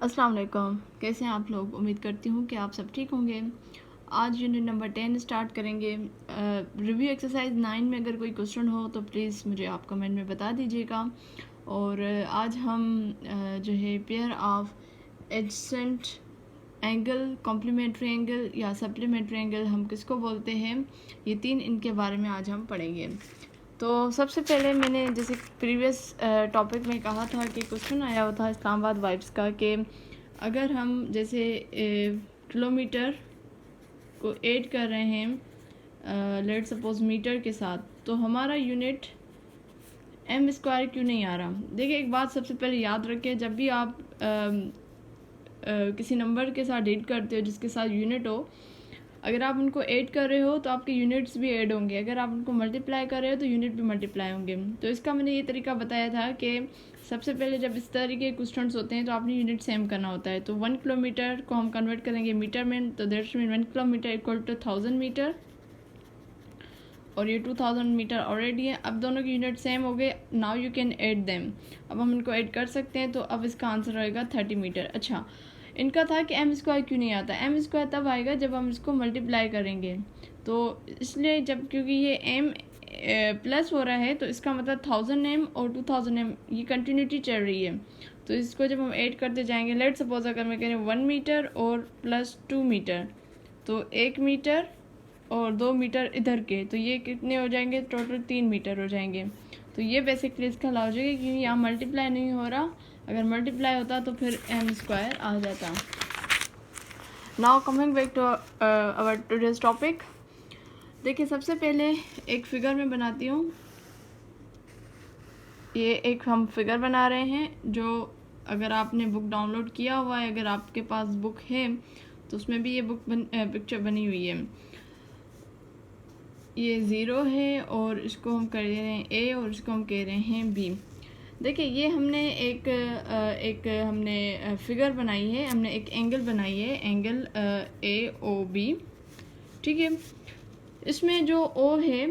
अस्सलाम वालेकुम। कैसे हैं आप लोग? उम्मीद करती हूँ कि आप सब ठीक होंगे। आज यूनिट नंबर 10 स्टार्ट करेंगे। रिव्यू एक्सरसाइज 9 में अगर कोई क्वेश्चन हो तो प्लीज़ मुझे आप कमेंट में बता दीजिएगा। और आज हम जो है pair of adjacent angle, complementary angle या सप्लीमेंट्री एंगल हम किसको बोलते हैं, ये तीन इनके बारे में आज हम पढ़ेंगे। तो सबसे पहले मैंने जैसे प्रीवियस टॉपिक में कहा था कि क्वेश्चन आया हुआ था इस्लामाबाद वाइब्स का कि अगर हम जैसे किलोमीटर को ऐड कर रहे हैं लेट सपोज मीटर के साथ, तो हमारा यूनिट एम स्क्वायर क्यों नहीं आ रहा। देखिए, एक बात सबसे पहले याद रखें, जब भी आप किसी नंबर के साथ डील करते हो जिसके साथ यूनिट हो, अगर आप उनको ऐड कर रहे हो तो आपके यूनिट्स भी ऐड होंगे, अगर आप उनको मल्टीप्लाई कर रहे हो तो यूनिट भी मल्टीप्लाई होंगे। तो इसका मैंने ये तरीका बताया था कि सबसे पहले जब इस तरीके के क्वेश्चंस होते हैं तो आपने यूनिट सेम करना होता है। तो 1 किलोमीटर को हम कन्वर्ट करेंगे मीटर में, तो that's mean 1 kilometre equal to 1000 metre, और ये 2000 मीटर ऑलरेडी है। अब दोनों के यूनिट सेम हो गए, now you can add them. अब हम इनको ऐड कर सकते हैं, तो अब इसका आंसर होएगा 30 मीटर। अच्छा, इनका था कि एम स्क्वायर क्यों नहीं आता। एम स्क्वायर तब आएगा जब हम इसको मल्टीप्लाई करेंगे, तो इसलिए जब क्योंकि ये एम प्लस हो रहा है तो इसका मतलब 1000 एम और 2000 एम ये कंटिन्यूटी चल रही है। तो इसको जब हम ऐड करते जाएंगे, लेट सपोज अगर मैं कह रही हूँ 1 मीटर और प्लस 2 मीटर, तो 1 मीटर और 2 मीटर इधर के, तो ये कितने हो जाएंगे, टोटल 3 मीटर हो जाएंगे। तो ये बेसिकली इसका लॉजिक है, क्योंकि यहाँ मल्टीप्लाई नहीं हो रहा। अगर मल्टीप्लाई होता तो फिर एम स्क्वायर आ जाता। Now coming back to our today's topic. देखिए, सबसे पहले एक फिगर में बनाती हूँ। ये एक हम फिगर बना रहे हैं, जो अगर आपने बुक डाउनलोड किया हुआ है, अगर आपके पास बुक है तो उसमें भी ये पिक्चर बनी हुई है। ये 0 है और इसको हम कर रहे हैं ए और इसको हम कह रहे हैं बी। देखिए, ये हमने एक हमने फिगर बनाई है, हमने एक एंगल बनाई है, एंगल ए ओ बी, ठीक है। इसमें जो ओ है,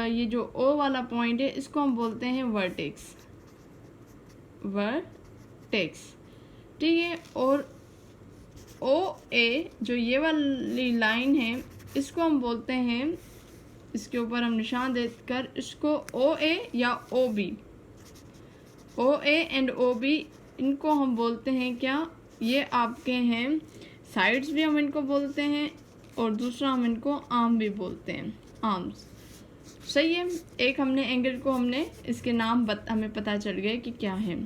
ये जो ओ वाला पॉइंट है, इसको हम बोलते हैं वर्टेक्स, वर्टेक्स, ठीक है। और ओ ए जो ये वाली लाइन है, इसको हम बोलते हैं, इसके ऊपर हम निशान देकर इसको ओ ए या O B, O A and O B, इनको हम बोलते हैं क्या, ये आपके हैं साइड्स भी हम इनको बोलते हैं, और दूसरा हम इनको आर्म भी बोलते हैं, आर्म्स, सही है। एक हमने एंगल को हमने इसके नाम हमें पता चल गए कि क्या है।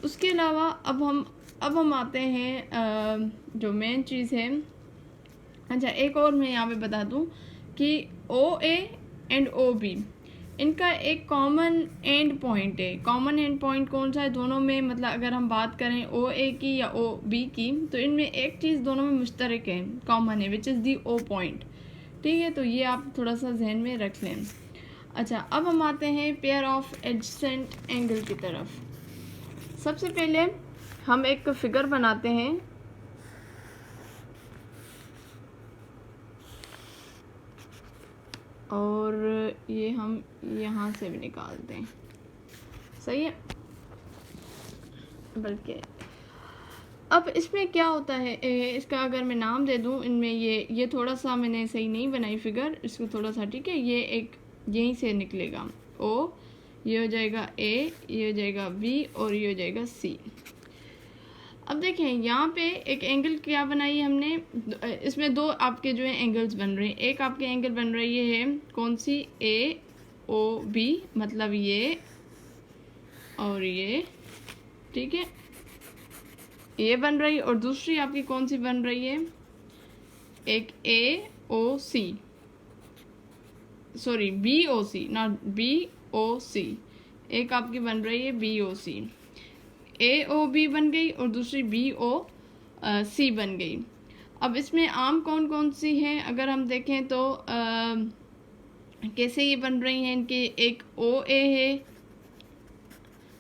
उसके अलावा अब हम आते हैं जो मेन चीज़ है। अच्छा, एक और मैं यहाँ पे बता दूँ कि ओ ए एंड ओ बी, इनका एक कॉमन एंड पॉइंट है। कॉमन एंड पॉइंट कौन सा है दोनों में, मतलब अगर हम बात करें ओ ए की या ओ बी की, तो इनमें एक चीज़ दोनों में मुश्तरक है, कॉमन है, which is the O point, ठीक है। तो ये आप थोड़ा सा जहन में रख लें। अच्छा, अब हम आते हैं पेयर ऑफ एडजेसेंट एंगल की तरफ। सबसे पहले हम एक फिगर बनाते हैं, और ये हम यहाँ से भी निकालते हैं, सही है। बल्कि अब इसमें क्या होता है, इसका अगर मैं नाम दे दूँ, इनमें ये थोड़ा सा मैंने सही नहीं बनाई फिगर, इसको थोड़ा सा, ठीक है। ये एक यहीं से निकलेगा ओ, ये हो जाएगा ए, ये हो जाएगा बी, और ये हो जाएगा सी। अब देखें, यहाँ पे एक एंगल क्या बनाई है हमने, इसमें दो आपके जो है एंगल्स बन रहे हैं। एक आपके एंगल बन रही है कौन सी, ए ओ बी, मतलब ये और ये, ठीक है, ये बन रही है। और दूसरी आपकी कौन सी बन रही है, एक A O C, sorry B O C, not B O C, एक आपकी बन रही है बी ओ सी, ए ओ बी बन गई और दूसरी बी ओ सी बन गई। अब इसमें आम कौन कौन सी हैं अगर हम देखें तो कैसे ये बन रही हैं इनके, एक ओ ए है,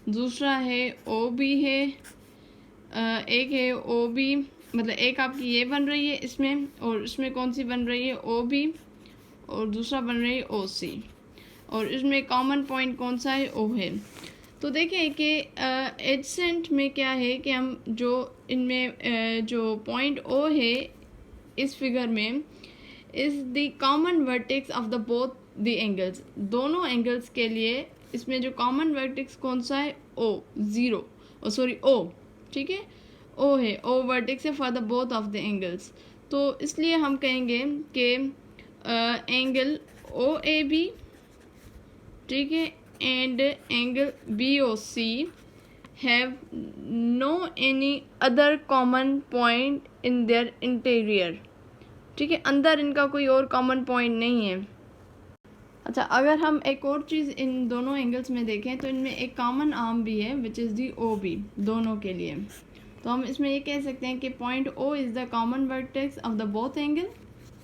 दूसरा है ओ बी है, एक है ओ बी, मतलब एक आपकी ये बन रही है इसमें, और इसमें कौन सी बन रही है, ओ बी, और दूसरा बन रही है ओ सी, और इसमें कॉमन पॉइंट कौन सा है, ओ है। तो देखें कि एडसेंट में क्या है कि हम जो इनमें जो पॉइंट ओ है इस फिगर में is the common vertex of the both the angles, दोनों एंगल्स के लिए इसमें जो कॉमन वर्टेक्स कौन सा है, ओ, ज़ीरो, सॉरी ओ, ठीक है, ओ है, ओ वर्टेक्स है for the both of the angles. तो इसलिए हम कहेंगे कि एंगल ओ ए बी, ठीक है, and angle B O C have no any other common point in their interior, ठीक है, अंदर इनका कोई और कॉमन पॉइंट नहीं है। अच्छा, अगर हम एक और चीज़ इन दोनों एंगल्स में देखें तो इनमें एक कॉमन आर्म भी है which is the O B, दोनों के लिए। तो हम इसमें ये कह सकते हैं कि point O is the common vertex of the both angle,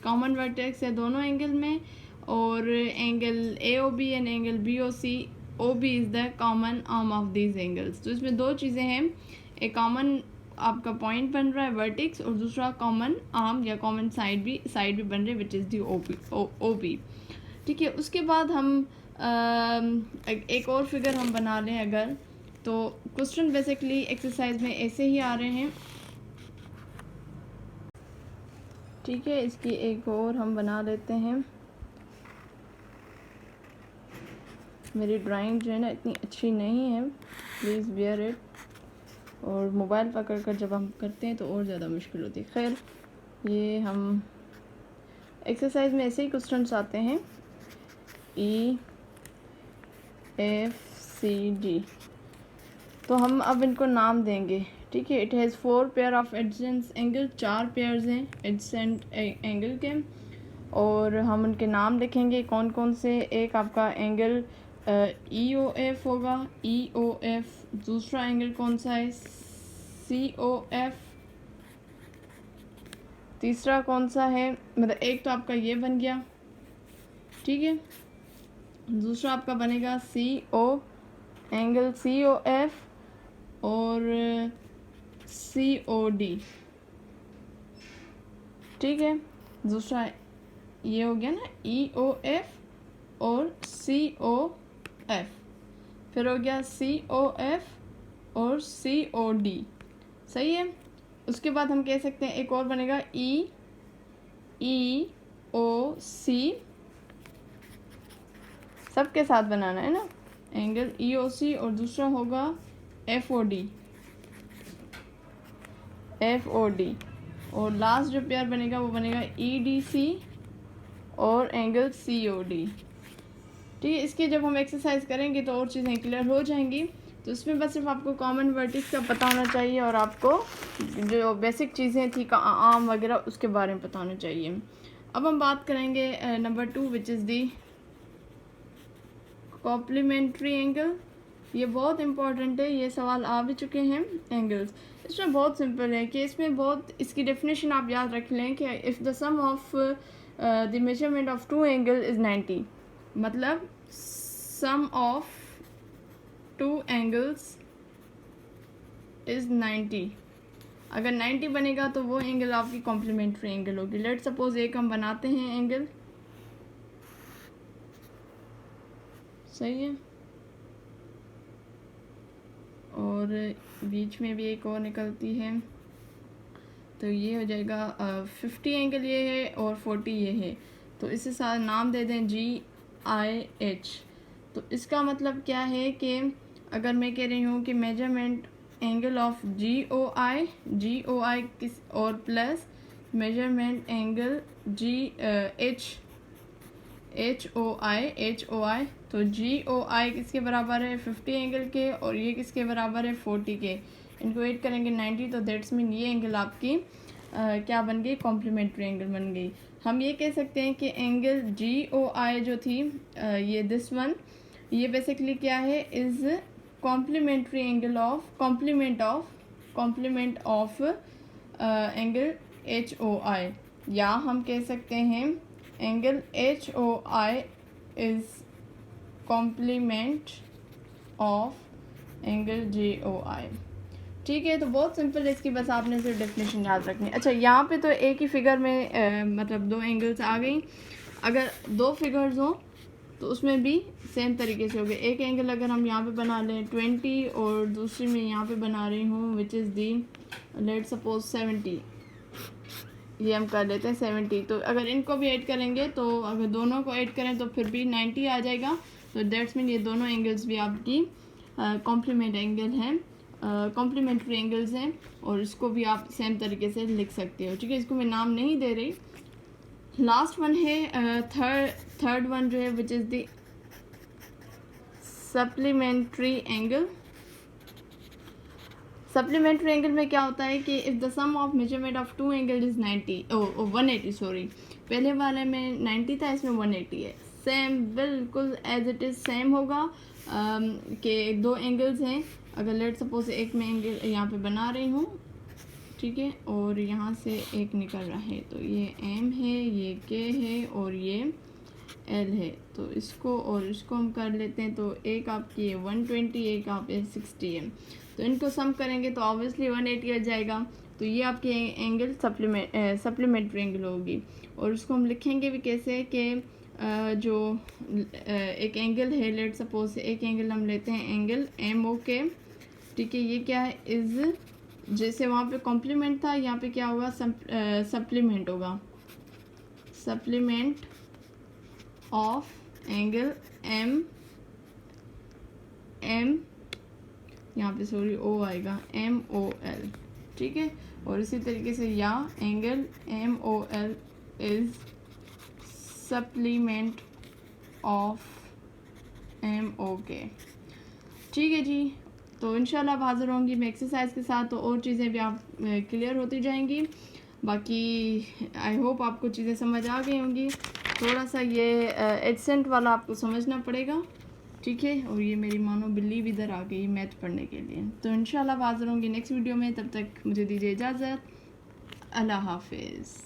common vertex है दोनों एंगल में, और angle A O B and angle B O C, O B is the common arm of these angles. तो इसमें दो चीज़ें हैं, एक कॉमन आपका पॉइंट बन रहा है वर्टेक्स, और दूसरा कॉमन आर्म या कॉमन साइड भी बन रहे विच इज़ दी ओ बी, ठीक है। उसके बाद हम एक और फिगर हम बना लें अगर, तो क्वेश्चन बेसिकली एक्सरसाइज में ऐसे ही आ रहे हैं, ठीक है। इसकी एक और हम बना लेते हैं। मेरी ड्राइंग जो है ना इतनी अच्छी नहीं है, प्लीज़ बेयर इट, और मोबाइल पकड़ कर जब हम करते हैं तो और ज़्यादा मुश्किल होती है। खैर, ये हम एक्सरसाइज में ऐसे ही क्वेश्चंस आते हैं, ई एफ सी डी, तो हम अब इनको नाम देंगे, ठीक है। It has 4 pair of adjacent angle, 4 pairs हैं एडजेंट एंगल के, और हम उनके नाम लिखेंगे कौन कौन से। एक आपका एंगल ई ओ एफ होगा, ई ओ एफ। दूसरा एंगल कौन सा है, सी ओ एफ। तीसरा कौन सा है, मतलब एक तो आपका ये बन गया, ठीक है। दूसरा आपका बनेगा सी ओ, एंगल सी ओ एफ और सी ओ डी, ठीक है। दूसरा ये हो गया ना, ई ओ एफ और सी ओ एफ, फिर हो गया सी ओ एफ और सी ओ डी, सही है। उसके बाद हम कह सकते हैं एक और बनेगा ई ओ सी, सबके साथ बनाना है ना, एंगल ई ओ सी, और दूसरा होगा एफ ओ डी, और लास्ट जो पेयर बनेगा वो बनेगा ई डी सी और एंगल सी ओ डी, ठीक है। इसके जब हम एक्सरसाइज करेंगे तो और चीज़ें क्लियर हो जाएंगी। तो इसमें बस सिर्फ आपको कॉमन वर्टेक्स का पता होना चाहिए, और आपको जो बेसिक चीज़ें थी आर्म वगैरह उसके बारे में पता होना चाहिए। अब हम बात करेंगे number 2 which is the complementary angle. ये बहुत इंपॉर्टेंट है, ये सवाल आ भी चुके हैं एंगल्स। इसमें बहुत सिंपल है कि इसमें बहुत, इसकी डेफिनेशन आप याद रख लें कि if the sum of the measurement of 2 angle is 90, मतलब सम ऑफ 2 एंगल्स इज़ 90। अगर 90 बनेगा तो वो एंगल आपकी कॉम्प्लीमेंट्री एंगल होगी। लेट सपोज एक हम बनाते हैं एंगल, सही है, और बीच में भी एक और निकलती है, तो ये हो जाएगा 50 एंगल ये है और 40 ये है। तो इसे सारा नाम दे दें GIH। तो इसका मतलब क्या है कि अगर मैं कह रही हूँ कि मेजरमेंट एंगल ऑफ GOI किस, और प्लस मेजरमेंट एंगल HOI, तो GOI किसके बराबर है, 50 एंगल के, और ये किसके बराबर है, 40 के। इनको ऐड करेंगे 90, तो दैट्स मीन ये एंगल आपकी क्या बन गई, कॉम्प्लीमेंट्री एंगल बन गई। हम ये कह सकते हैं कि एंगल GOI जो थी ये दिस वन, ये बेसिकली क्या है, is complementary angle of complement of angle HOI, या हम कह सकते हैं angle HOI is complement of angle GOI, ठीक है। तो बहुत सिंपल है, इसकी बस आपने सिर्फ डेफिनेशन याद रखनी है। अच्छा, यहाँ पे तो एक ही फिगर में मतलब 2 एंगल्स आ गई। अगर 2 फिगर्स हों तो उसमें भी सेम तरीके से हो गया। एक एंगल अगर हम यहाँ पे बना लें 20 और दूसरी में यहाँ पे बना रही हूँ विच इज़ दी लेट सपोज 70, ये हम कर लेते हैं 70। तो अगर इनको भी ऐड करेंगे तो अगर दोनों को ऐड करें तो फिर भी 90 आ जाएगा। तो दैट्स मीन ये दोनों एंगल्स भी आपकी कॉम्प्लीमेंट एंगल हैं, कॉम्प्लीमेंट्री एंगल्स हैं, और इसको भी आप सेम तरीके से लिख सकते हो। ठीक है, इसको मैं नाम नहीं दे रही। लास्ट वन है थर्ड वन जो है which is the supplementary angle. Supplementary angle में क्या होता है कि if the sum of measurement of two angle is 180 sorry, पहले वाले में 90 था, इसमें 180 है। सेम बिल्कुल एज इट इज़ सेम होगा कि दो एंगल्स हैं। अगर लेट सपोज एक मैं एंगल यहाँ पे बना रही हूँ, ठीक है, और यहाँ से एक निकल रहा है, तो ये M है, ये K है और ये L है। तो इसको और इसको हम कर लेते हैं। तो एक आपकी 120, एक आप 60 है। तो इनको सम करेंगे तो ऑब्वियसली 180 आ जाएगा। तो ये आपकी एंगल सप्लीमेंट्री एंगल होगी। और उसको हम लिखेंगे भी कैसे कि जो एक एंगल है, लेट सपोज एक एंगल हम लेते हैं एंगल MOK, ठीक है। ये क्या है, इज़ जैसे वहाँ पे कॉम्प्लीमेंट था, यहाँ पे क्या होगा, सप्लीमेंट होगा, सप्लीमेंट ऑफ एंगल M यहाँ पे सॉरी O आएगा, MOL, ठीक है। और इसी तरीके से यहाँ angle MOL is supplement of MOK, ठीक है जी। तो इंशाल्लाह हाज़िर होंगी मैं एक्सरसाइज के साथ, तो और चीज़ें भी आप क्लियर होती जाएंगी। बाकी आई होप आपको चीज़ें समझ आ गई होंगी। थोड़ा सा ये एडसेंट वाला आपको समझना पड़ेगा, ठीक है। और ये मेरी मानो बिल्ली भी इधर आ गई मैथ पढ़ने के लिए। तो इंशाल्लाह हाज़िर होंगी नेक्स्ट वीडियो में। तब तक मुझे दीजिए इजाज़त। अल्लाह हाफिज़।